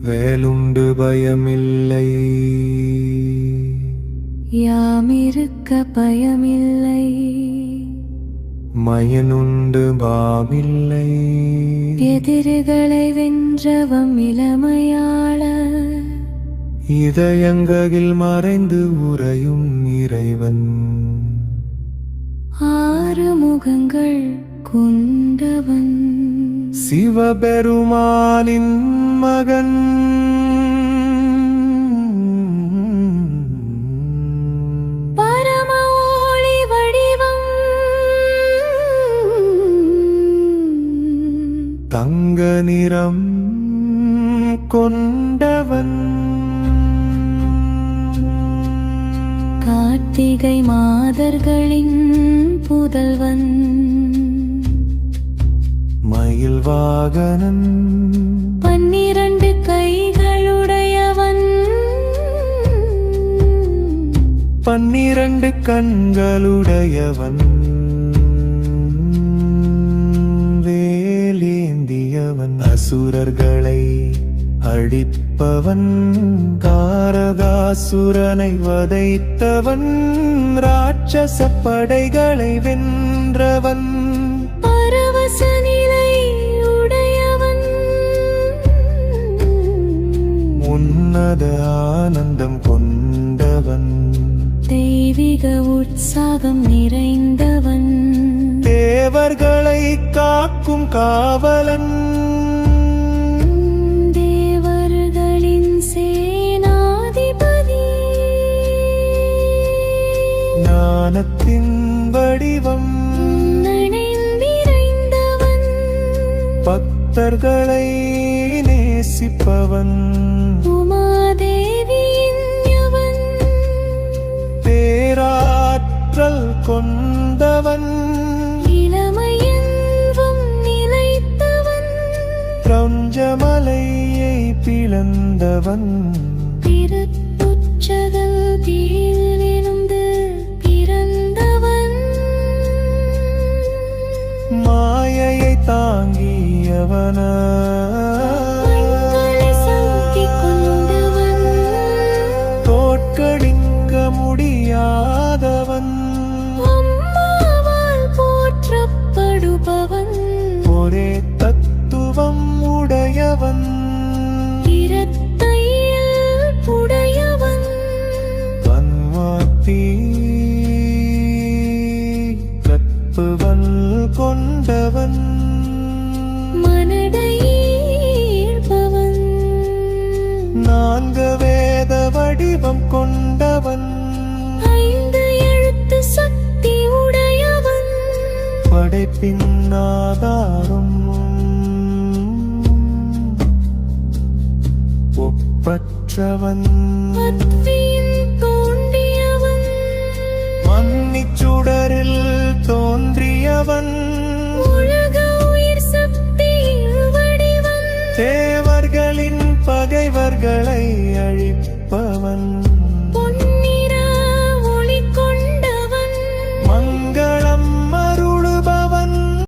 வேலுண்டு பயமில்லை, யாமிருக்க பயமில்லை. மயனுண்டு பாவில்லை, எதிரிகளை வென்றவம் இளமையாள. இதயங்களில் மறைந்து உறையும் இறைவன், ஆறு முகங்கள் கொண்டவன். சிவபெருமானின் மகன், பரம ஒளி வடிவம். தங்க நிறம் கொண்டவன், கார்த்திகை மாதர்களின் புதல்வன். மயில் வாகனன், 12 கைகளுடையவன். 12 கண்களுடையவன். வேலேந்தியவன், அசுரர்களை அழிப்பவன். காரகாசுரனை வதைத்தவன், ராட்சச படைகளை வென்றவன். பரவச நிலை உடையவன், உன்னத ஆனந்தம் கொண்டவன். தெய்வீக உற்சாகம் நிறைந்தவன். தேவர்களை காக்கும் காவலன், தேவர்களின் சேனாதிபதி. ஞானத்தின் வடிவம், நிறைந்தவன். பக்தர்களை நேசிப்பவன். உமாதேவியின் யவன், பேராற்றல் கொண்டவன். இளமையென்றும் நிலைத்தவன். பிரஞ்சமலையை பிளந்தவன். திருப்புற்றதல் கீழிருந்து பிறந்தவன். மாயையை தாங்கியவன, மக்களை சக்தி கொண்டவன். தோற்கடிக்க முடியாதவன். அம்மாவால் போற்றப்படுபவன். ஒரே தத்துவம் உடையவன். இரட்டையில் உடையவன். வன்மாத்தி கற்புவன் கொண்டவன். மனதை ஈர்ப்பவன். 4 வேத வடிவம் கொண்டவன். 5 எழுத்து சக்தி உடையவன். படைப்பின் ஆதாரம், ஒப்பற்றவன். பத்வியின் தோன்றியவன். மன்னிச்சுடரில் தோன்றியவன். உலக உயிர் சக்தியின் வடிவன். தேவர்களின் பகைவர்களை அழிப்பவன்.